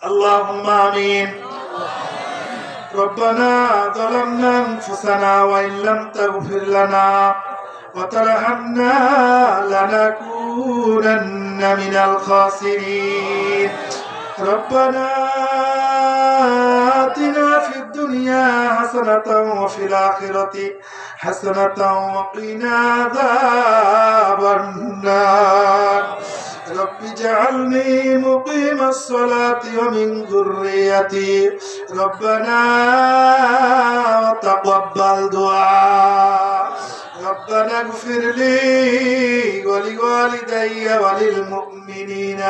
اللهم آمين. ربنا ظلمنا أنفسنا وإن لم تغفر لنا وترحمنا لنكونن من الخاسرين. ربنا آتنا في الدنيا حسنة وفي الآخرة حسنة وقنا عذاب النار. رب اجعلني مقيم الصلاة ومن ذريتي ربنا وتقبل دعاء. ربنا اغفر لي ولوالدي وللمؤمنين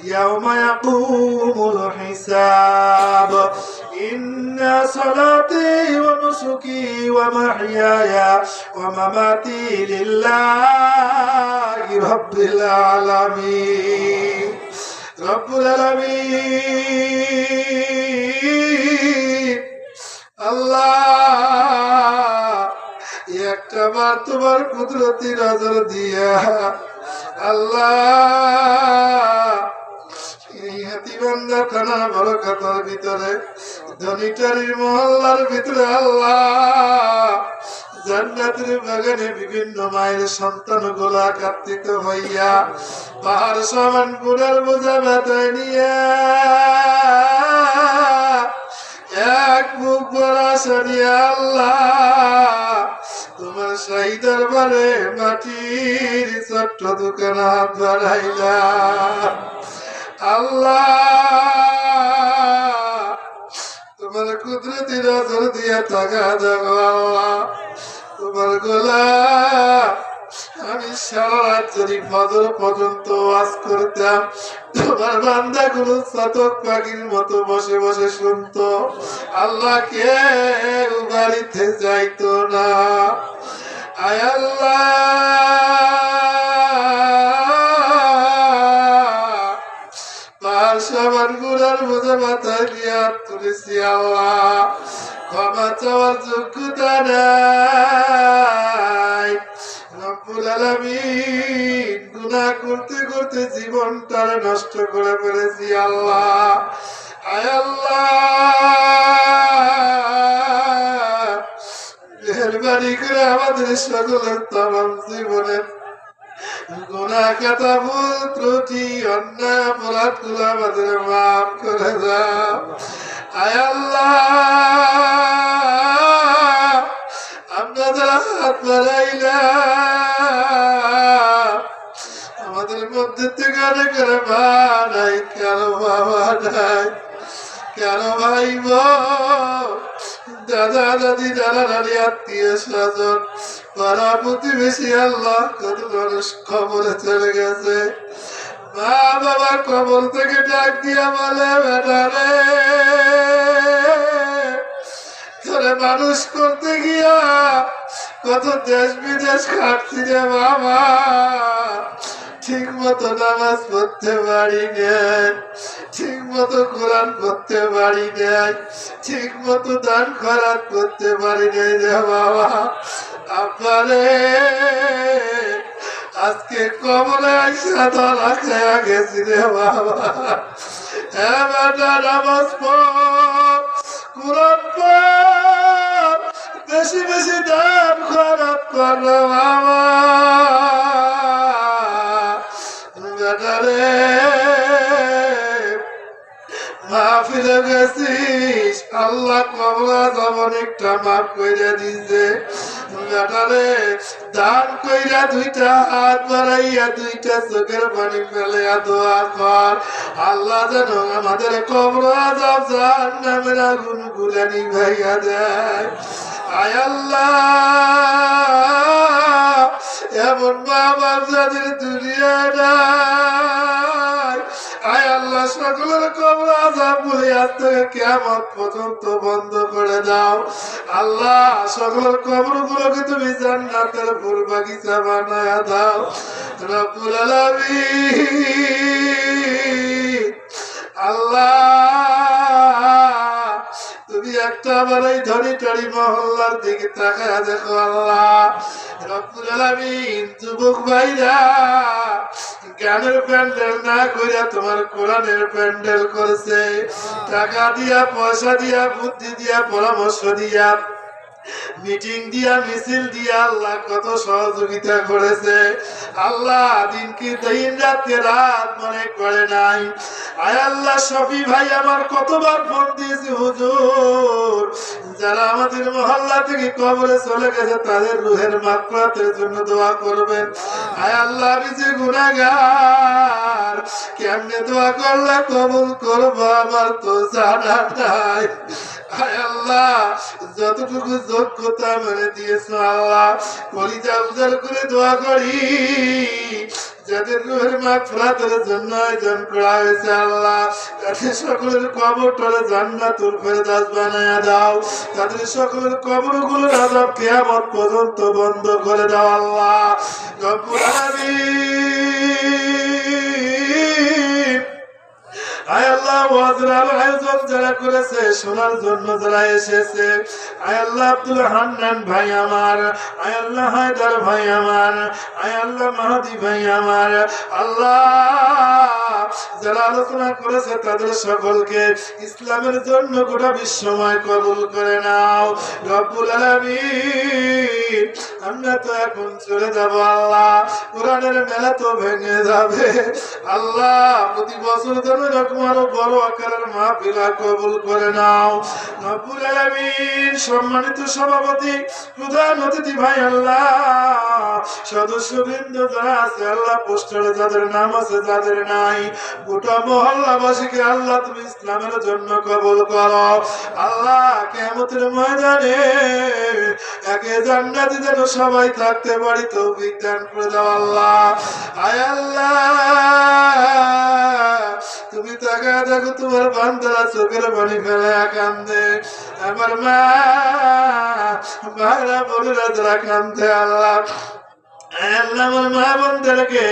يوم يقوم الحساب. إن صلاتي ونسكي ومحياي ومماتي لله رب العالمين. رب العالمين আল্লাহ একটাবার তোমার কুদরতি নজর দিয়া আল্লাহ এই হাতিবান্ধা থানার বরকতার ভিতরে ধনিটারির মহল্লার ভিতরে আল্লাহ জান্নাতের বাগানে বিভিন্ন মায়ের সন্তান গোলা কার্তিত হইয়া পাহাড় সমান গুড়ার বোঝা মাথায় নিয়ে এক মুখ বড়া সরিয়া আল্লাহ তোমার শাহী দরবারে মাটির ছোট্ট দোকান হাত বাড়াইলা আল্লাহ তোমার কুদরতি নজর দিয়া টাকা দেবো আল্লাহ তোমার গোলা আমি সারা রাত যদি ফজর পর্যন্ত ওয়াজ করতাম তোমার বান্দা গুলো চাতক পাখির মতো বসে বসে শুনতো আল্লাহ কেউ বাড়িতে যাইতো না। আয় আল্লাহ সবার গুড়ার বোঝা মাথায় দিয়া তুলেছি আল্লাহ ক্ষমা চাওয়ার যোগ্যতা নাই। রব্বুল আলামিন গুনাহ করতে করতে জীবনটা নষ্ট করে ফেলেছি আল্লাহ। আয় আল্লাহ মেহেরবানি করে আমাদের সকলের তমাম জীবনের গুনাহ খাতা ভুল ত্রুটি অন্যায় অপরাধ গুলো আমাদের মাফ করে দাও। আয় আল্লাহ আমরা যারা হাত বাড়াইলাম আমাদের মধ্যে থেকে অনেকের মা নাই, কেন বাবা নাই, কেন ভাই দাদা দাদি যারা নারী আত্মীয় স্বজন পাড়া প্রতিবেশী আল্লাহ কত মানুষ খবরে চলে গেছে। মা বাবা কবর থেকে ডাক দিয়া বলে বেটা রে তোরে মানুষ করতে গিয়া কত দেশ বিদেশ খাটছি রে বাবা, ঠিক মতো নামাজ পড়তে পারি নাই, ঠিক মতো কোরআন পড়তে পারি নাই, ঠিক মতো দান খয়রাত করতে পারি নাই রে বাবা। আপনারে আজকে কবরে আইসা ধরা খেয়া গেছি রে বাবা। হ্যাঁ বেটা নামাজ পড়, কোরআন পড়, বেশি বেশি দান খয়রাত কর রে বাবা। বেটারে মাহফিলে গেছিস আল্লাহ কবরা অনেকটা মাফ কইরা দিছে। বেটারে দান কইরা দুইটা হাত বাড়াইয়া দুইটা চোখের পানি ফেলে দোয়া কর আল্লাহ যেন আমাদের কবর আযাব জাহান্নামের আগুন গুলা নিভাইয়া দেয়। আয় আল্লাহ এমন বাবার যাদের দুনিয়া নাই, আয় আল্লাহ সকলের কবর আযাব বলে আজ থেকে কিয়ামত পর্যন্ত বন্ধ করে দাও। আল্লাহ সকলের কবর গুলোকে তুমি জান্নাতের ফুল বাগিচা বানায়া দাও। রব্বুল আলামিন আল্লাহ তুমি একটা একটু আমার এই ধনী টরি মহল্লার দিকে তাকায় দেখো আল্লাহ রব্বুল আলামিন। যুবক ভাইরা গানের প্যান্ডেল না কইরা তোমার কোরআনের প্যান্ডেল করেছে, টাকা দিয়া পয়সা দিয়া বুদ্ধি দিয়া পরামর্শ দিয়া মিটিং দিয়া মিছিল দিয়া আল্লাহ কত সহযোগিতা করেছে। আল্লাহ দিনকে দিন রাতে রাত মনে করে নাই। আয় আল্লাহ শফি ভাই আমার কতবার ফোন দিয়েছে, হুজুর যারা আমাদের মহল্লা থেকে কবরে চলে গেছে তাদের রুহের মাগফিরাতের জন্য দোয়া করবেন। আয় আল্লাহ আমি যে গুনাহগার, কেমনে দোয়া করলে কবুল করবো আমার তো জানা নাই। আয় আল্লাহ যতটুকু যোগ্যতা মেনে দিয়েছ আল্লাহ কলিজা উজাড় করে দোয়া করি যাদের রুহের মাগফিরাতের জন্য আয়োজন করা হয়েছে আল্লাহ তাদের সকলের কবরটারে জান্নাতুল ফেরদাউস বানায়া দাও, তাদের সকলের কবরগুলোর আযাব কিয়ামত পর্যন্ত বন্ধ করে দাও আল্লাহ রব্বুল আলামিন। আয় আল্লাহ ওয়াজের আয়োজন যারা করেছে শোনার জন্য যারা এসেছে, আয় আল্লাহ আব্দুল হান্নান ভাই আমার, আয় আল্লাহ হায়দার ভাই আমার, আয় আল্লাহ মাহাদি ভাই আমার, আল্লাহ যারা আলোচনা করেছে তাদের সকলকে ইসলামের জন্য গোটা বিশ্বময় কবুল করে নাও রব্বুল আলামিন। আমরা তো এখন চলে যাব আল্লাহ, কোরআনের মেলা তো ভেঙে যাবে আল্লাহ, প্রতি বছর যেন এরকম আরো বড় আকারের মাহফিল কবুল করে নাও রব্বুল আলামিন। সম্মানিত সভাপতি প্রধান অতিথি ভাই আল্লাহ, সদস্যবৃন্দ যারা আছে আল্লাহ, পোস্টারে যাদের নাম আছে যাদের নাই, গোটা মহল্লাবাসীকে আল্লাহ তুমি ইসলামের জন্য কবুল করো আল্লাহ। কিয়ামতের ময়দানে একে জান্নাতে যেন সবাই থাকতে পারি তৌফিক দান করে দাও আল্লাহ। আয় আল্লাহ তুমি তাকা দেখো তোমার বান্দারা চোখের পানি ফেলে কান্দে, আমার মা ভাইরা বোনেরা যারা কান্দে আল্লাহ, আল্লাহ আমার মা বোনদেরকে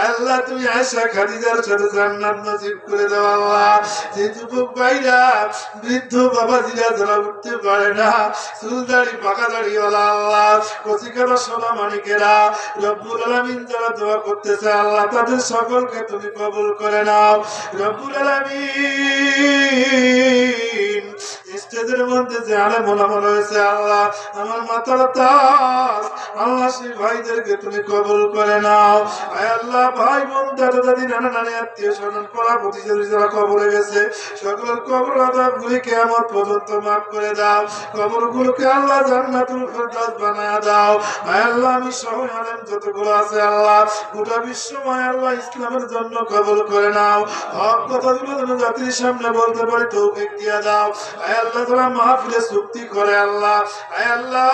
আল্লাহ তুমি আয়েশা খাদিজার সাথে জান্নাত নসিব করে দাও আল্লাহ। যে যুবক ভাইরা বৃদ্ধ বাবাজিরা যারা উঠতে পারে না, চুল দাড়ি পাকা দাড়িওয়ালা আল্লাহ, কচিকারা সোনা মানিকেরা রব্বুল আলামিন যারা দোয়া করতেছে আল্লাহ তাদের সকলকে তুমি কবুল করে নাও রব্বুল আলামিন। স্টেজের মধ্যে যে আলেম ওলামা রয়েছে আল্লাহ, আমার মাথার তাজ আল্লাহ সেই ভাইদেরকে তুমি কবুল করে নাও। আয় আল্লাহ ভাই বোন দাদা দাদি নানা নানি আত্মীয় স্বজন পাড়া প্রতিবেশী যারা কবরে গেছে সকলের কবর আযাবগুলি কিয়ামত পর্যন্ত মাফ করে দাও, কবরগুলোকে আল্লাহ জান্নাতুল ফেরদাউস বানায়া দাও। আয় আল্লাহ আমি সহ আলেম যতগুলো আছে আল্লাহ গোটা বিশ্বময় আল্লাহ ইসলামের জন্য কবুল করে নাও, হক কথাগুলো যেন জাতির সামনে বলতে পারি তৌফিক দিয়ে দাও। আয় আল্লাহ যারা মাহফিলে চুক্তি করে আল্লাহ, আয় আল্লাহ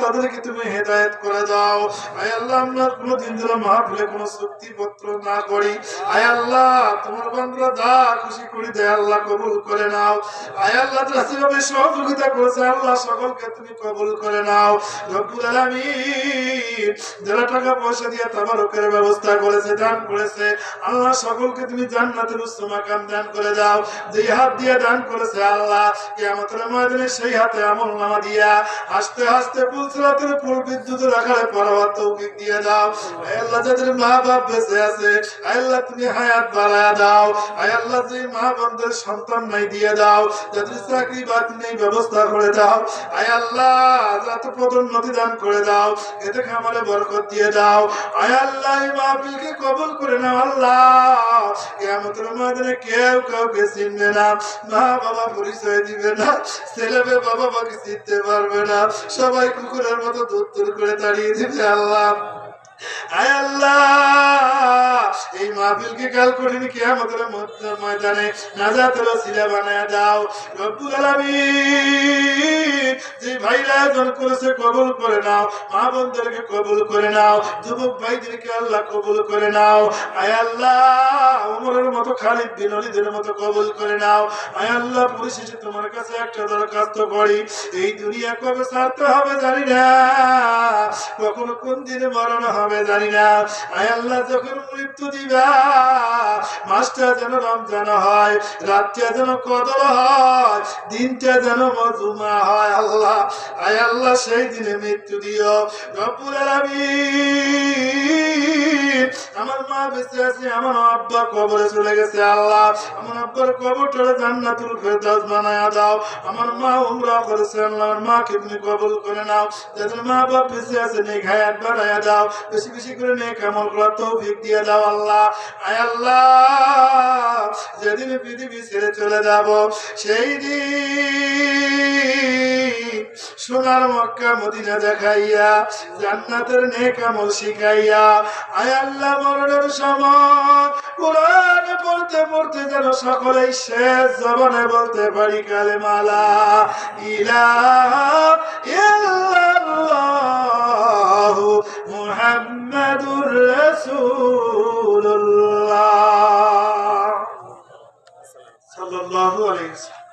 তাদেরকে তুমি হেদায়েত করে দাও। আয় আল্লাহ আমরা কোনোদিন যেন মাহফিলে কোনো চুক্তিপত্র না করি, আয় আল্লাহ তোমার বান্দারা যা খুশি করি দেয় আল্লাহ কবুল করে নাও। আয় আল্লাহ যারা যেভাবে সহযোগিতা করেছে আল্লাহ সকলকে তুমি কবুল করে নাও রব্বুল আলামিন। যারা টাকা পয়সা দিয়ে তাবারুকের ব্যবস্থা করেছে দান করেছে আল্লাহ সকলকে তুমি জান্নাতের উচ্চ মাকাম দান করে দাও। যেই হাত দিয়ে দান করেছে আল্লাহ কিয়ামতের ময়দানে সেই হাতে আমলনামা দিয়া হাসতে হাসতে পুলসিরাতের পুল বিদ্যুতের আকারে পড়াবার তৌফিক দিয়ে দাও। আয় আল্লাহ যাদের মা বাপ বেঁচে আছে আয় আল্লাহ তুমি হায়াত বাড়ায়া দাও। আয় আল্লাহ যে মা বোনদের সন্তান নাই দিয়ে দাও, যাদের চাকরি বাকরি নেই ব্যবস্থা করে দাও। আয় আল্লাহ যত পদোন্নতি দান করে দাও, এতে খামারে বরকত দিয়ে দাও। আয় আল্লাহ এই মাহফিলকে কবুল করে নাও আল্লাহ। কিয়ামতের ময়দানে কেউ কাউকে চিনবে না, মা বাবা পরিচয় দিবে না, ছেলে মেয়ে বাবা মাকে চিনতে পারবে না, সবাই কুকুরের মতো দূর দূর করে তাড়িয়ে দিবে আল্লাহ। আয় আল্লাহ এই মাহফিলকে কাল কঠিন কিয়ামতের ময়দানে নাজাতের ওসিলা বানায়া দাও রব্বুল আলামিন। যে ভাইরা আয়োজন করেছে কবুল করে নাও, মা বোনদেরকে কবুল করে নাও, যুবক ভাইদেরকে আল্লাহ কবুল করে নাও। আয় আল্লাহ ওমরের মতো খালিদ বিন ওয়ালিদের মতো কবুল করে নাও। আয় আল্লাহ পরিশেষে তোমার কাছে একটা দরখাস্ত করি, এই দুনিয়া কবে ছাড়তে হবে জানি না, কখনো কোন দিনে মরণ হবে হবে জানি না। আয় আল্লাহ যখন মৃত্যু দিবা মাসটা যেন রমজান হয়, রাতটা যেন কদর হয়, দিনটা যেন মজুমা হয় আল্লাহ। আয় আল্লাহ সেই দিনে মৃত্যু দিও রব্বুল আলামিন। আমার মা বেঁচে আছে, আমার আব্বা কবরে চলে গেছে আল্লাহ, আমার আব্বার কবরটা জান্নাতুল ফেরদাউস বানায়া দাও। আমার মা উমরা করেছে আল্লাহ, আমার মাকে তুমি কবুল করে নাও। যাদের মা বাপ বেঁচে আছে নেক হায়াত বাড়ায়া দাও, বেশি বেশি করে নেক আমল করার তৌফিক দিয়ে দাও আল্লাহ। আয় আল্লাহ যেদিন পৃথিবী ছেড়ে চলে যাব সেই দিন সোনার মক্কা মদিনা দেখাইয়া জান্নাতের নেক আমল শিখাইয়া আয় আল্লাহ মরণের সময় কোরআন পড়তে পড়তে যেন সকলেই শেষ জবানে বলতে পারি কালেমা লা ইলাহা ইল্লাল্লাহু মুহাম্মাদুর রাসূলুল্লাহ সাল্লাল্লাহু আলাইহি ওয়াসাল্লাম।